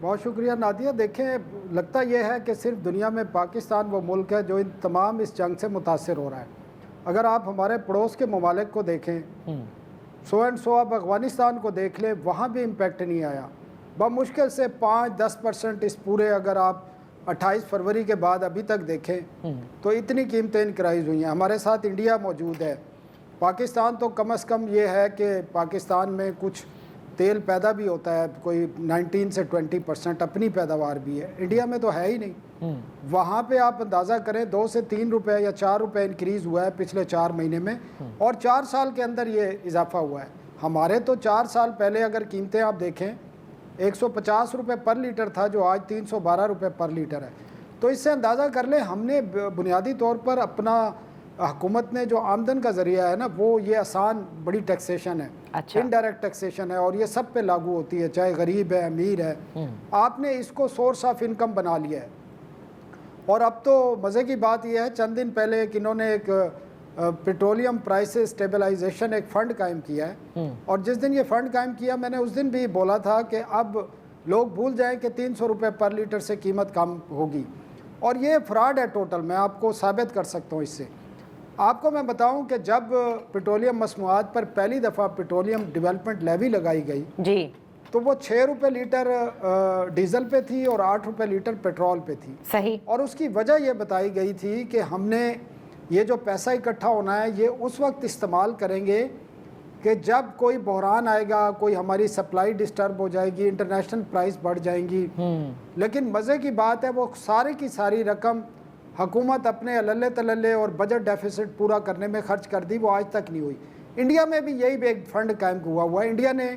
بہت شکریہ نادیہ. دیکھیں لگتا یہ ہے کہ صرف دنیا میں پاکستان وہ ملک ہے جو ان تمام اس جنگ سے متاثر ہو رہا ہے. اگر آپ ہمارے پڑوس کے ممالک کو دیکھیں، سو اینڈ سو آپ افغانستان کو دیکھ لیں، وہاں بھی امپیکٹ نہیں آیا. بمشکل سے 5-10% اس پورے، اگر آپ 28 فروری کے بعد ابھی تک دیکھیں تو اتنی قیمتیں انکرائز ہوئی ہیں. ہمارے ساتھ انڈیا موجود ہے. پاکستان تو کم از کم یہ ہے کہ پاکستان میں کچھ تیل پیدا بھی ہوتا ہے، کوئی 19 سے 20% اپنی پیداوار بھی ہے. انڈیا میں تو ہے ہی نہیں. وہاں پہ آپ اندازہ کریں 2 سے 3 روپے یا 4 روپے انکریز ہوا ہے پچھلے 4 مہینے میں، اور 4 سال کے اندر یہ اضافہ ہوا ہے. ہمارے تو 4 سال پہلے اگر قیمتیں آپ دیکھیں 150 روپے پر لیٹر تھا، جو آج 312 روپے پر لیٹر ہے. تو اس سے اندازہ کر لیں ہم نے بنیادی طور پر اپنا حکومت نے جو آمدن کا ذریعہ ہے نا، وہ یہ آسان بڑی ٹیکسیشن ہے، انڈائریکٹ ٹیکسیشن ہے، اور یہ سب پہ لاگو ہوتی ہے، چاہے غریب ہے امیر ہے. آپ نے اس کو سورس آف انکم بنا لیا ہے. اور اب تو مزے کی بات یہ ہے، چند دن پہلے انہوں نے ایک پیٹرولیم پرائسز سٹیبلائزیشن ایک فنڈ قائم کیا ہے. اور جس دن یہ فنڈ قائم کیا، میں نے اس دن بھی بولا تھا کہ اب لوگ بھول جائیں کہ 300 روپے پر لیٹر سے قیمت کم ہوگی. اور یہ فراڈ ہے ٹوٹل. میں آپ کو ثابت کر سکتا ہوں اس سے. آپ کو میں بتاؤں کہ جب پیٹرولیم مصنوعات پر پہلی دفعہ پیٹرولیم ڈیولپمنٹ لیوی لگائی گئی جی، تو وہ 6 روپے لیٹر ڈیزل پہ تھی اور 8 روپے لیٹر پیٹرول پہ تھی. صحیح. اور اس کی وجہ یہ بتائی گئی تھی کہ ہم نے یہ جو پیسہ اکٹھا ہونا ہے یہ اس وقت استعمال کریں گے کہ جب کوئی بحران آئے گا، کوئی ہماری سپلائی ڈسٹرب ہو جائے گی، انٹرنیشنل پرائس بڑھ جائیں گی. لیکن مزے کی بات ہے وہ سارے کی ساری رقم حکومت اپنے اللے تللے اور بجٹ ڈیفیسٹ پورا کرنے میں خرچ کر دی، وہ آج تک نہیں ہوئی. انڈیا میں بھی یہی ایک فنڈ قائم ہوا ہے. انڈیا نے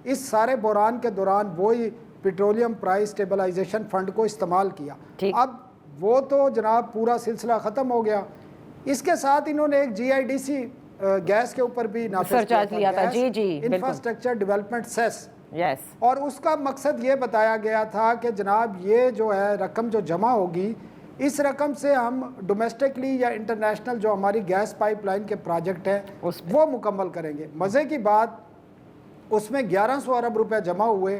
اس سارے بحران کے دوران وہی پیٹرولیم پرائس سٹیبلائزیشن فنڈ کو استعمال کیا. اب وہ تو جناب پورا سلسلہ ختم ہو گیا. اس کے ساتھ انہوں نے ایک GIDC گیس کے اوپر بھی نافذ کیا تھا، انفراسٹرکچر ڈیولپمنٹ سیس. اور اس کا مقصد یہ بتایا گیا تھا کہ جناب یہ جو ہے رقم جو جمع ہوگی، اس رقم سے ہم ڈومیسٹکلی یا انٹرنیشنل جو ہماری گیس پائپ لائن کے پروجیکٹ ہیں وہ مکمل کریں گے. مزے کی بات اس میں 1100 ارب روپے جمع ہوئے.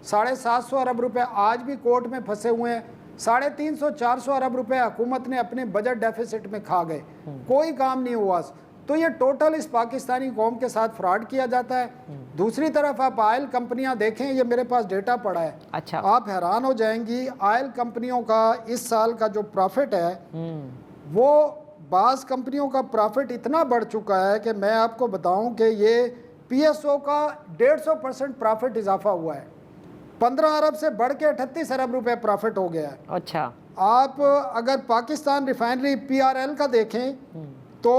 750 ارب روپے آج بھی کورٹ میں پھنسے ہوئے ہیں. 350-400 ارب روپے حکومت نے اپنے بجٹ ڈیفیسٹ میں کھا گئے. کوئی کام نہیں ہوا. تو یہ ٹوٹل اس پاکستانی قوم کے ساتھ فراڈ کیا جاتا ہے. دوسری طرف آپ آئل کمپنیاں دیکھیں، یہ میرے پاس ڈیٹا پڑا ہے. آپ حیران ہو جائیں گی، آئل کمپنیوں کا اس سال کا جو پروفٹ ہے وہ بعض کمپنیوں کا پروفٹ اتنا بڑھ چکا ہے کہ میں آپ کو بتاؤں کہ یہ PSO کا 150% پروفٹ اضافہ ہوا ہے. 15 ارب سے بڑھ کے 38 ارب روپے پروفٹ ہو گیا ہے. اچھا. آپ اگر پاکستان ریفائنری PRL کا دیکھیں تو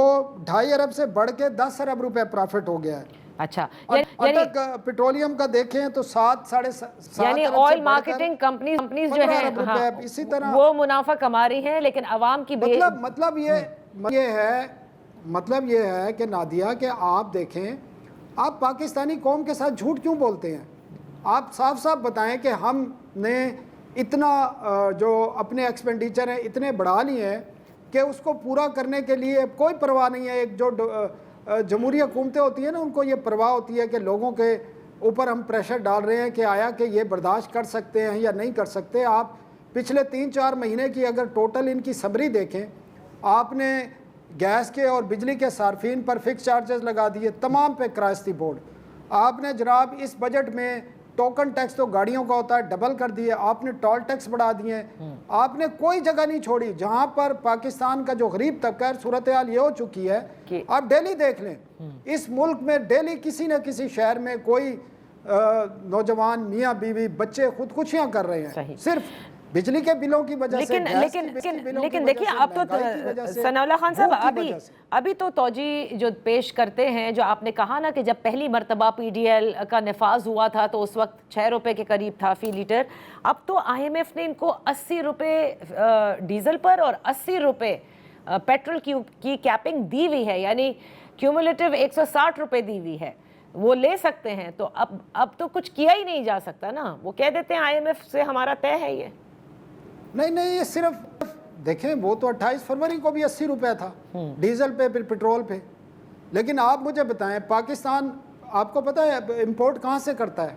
2.5 ارب سے بڑھ کے 10 ارب روپے پروفٹ ہو گیا ہے. اچھا. اٹک پیٹرولیم کا دیکھیں تو 7.5 یعنی آئل مارکیٹنگ کمپنیز جو ہیں اسی طرح وہ منافع کما رہی ہیں، لیکن عوام کی مطلب یہ ہے کہ نادیہ کہ آپ دیکھیں، آپ پاکستانی قوم کے ساتھ جھوٹ کیوں بولتے ہیں؟ آپ صاف صاف بتائیں کہ ہم نے اتنا جو اپنے ایکسپینڈیچر ہیں اتنے بڑھا لیے ہیں کہ اس کو پورا کرنے کے لیے کوئی پرواہ نہیں ہے. ایک جو جمہوری حکومتیں ہوتی ہیں نا، ان کو یہ پرواہ ہوتی ہے کہ لوگوں کے اوپر ہم پریشر ڈال رہے ہیں کہ آیا کہ یہ برداشت کر سکتے ہیں یا نہیں کر سکتے. آپ پچھلے 3-4 مہینے کی اگر ٹوٹل ان کی سمری دیکھیں، آپ نے گیس کے اور بجلی کے صارفین پر فکس چارجز لگا دیے، تمام پہ کرائستی بورڈ. آپ نے جناب اس بجٹ میں ٹوکن ٹیکس تو گاڑیوں کا ہوتا ہے ڈبل کر دیے، آپ نے ٹول ٹیکس بڑھا دیے. آپ نے کوئی جگہ نہیں چھوڑی جہاں پر پاکستان کا جو غریب طبقہ ہے، صورتحال یہ ہو چکی ہے. آپ ڈیلی دیکھ لیں، اس ملک میں ڈیلی کسی نہ کسی شہر میں کوئی نوجوان میاں بیوی بچے خودکشیاں کر رہے ہیں صرف بجلی کے بلوں کی وجہ سے. لیکن دیکھیں اب تو ثناء اللہ خان صاحب ابھی تو توجہ جو پیش کرتے ہیں، جو آپ نے کہا نا کہ جب پہلی مرتبہ PDL کا نفاذ ہوا تھا تو اس وقت 6 روپے کے قریب تھا فی لیٹر. اب تو IMF نے ان کو 80 روپے ڈیزل پر اور 80 روپے پیٹرول کی کیپنگ دی ہوئی ہے، یعنی کیومولیٹو 160 روپے دی ہوئی ہے. وہ لے سکتے ہیں. تو اب تو کچھ کیا ہی نہیں جا سکتا نا. وہ کہہ دیتے ہیں IMF سے ہمارا طے ہے. یہ نہیں، یہ صرف دیکھیں، وہ تو 28 فروری کو بھی 80 روپے تھا ڈیزل پہ پھر پیٹرول پہ. لیکن آپ مجھے بتائیں، پاکستان آپ کو پتہ ہے امپورٹ کہاں سے کرتا ہے؟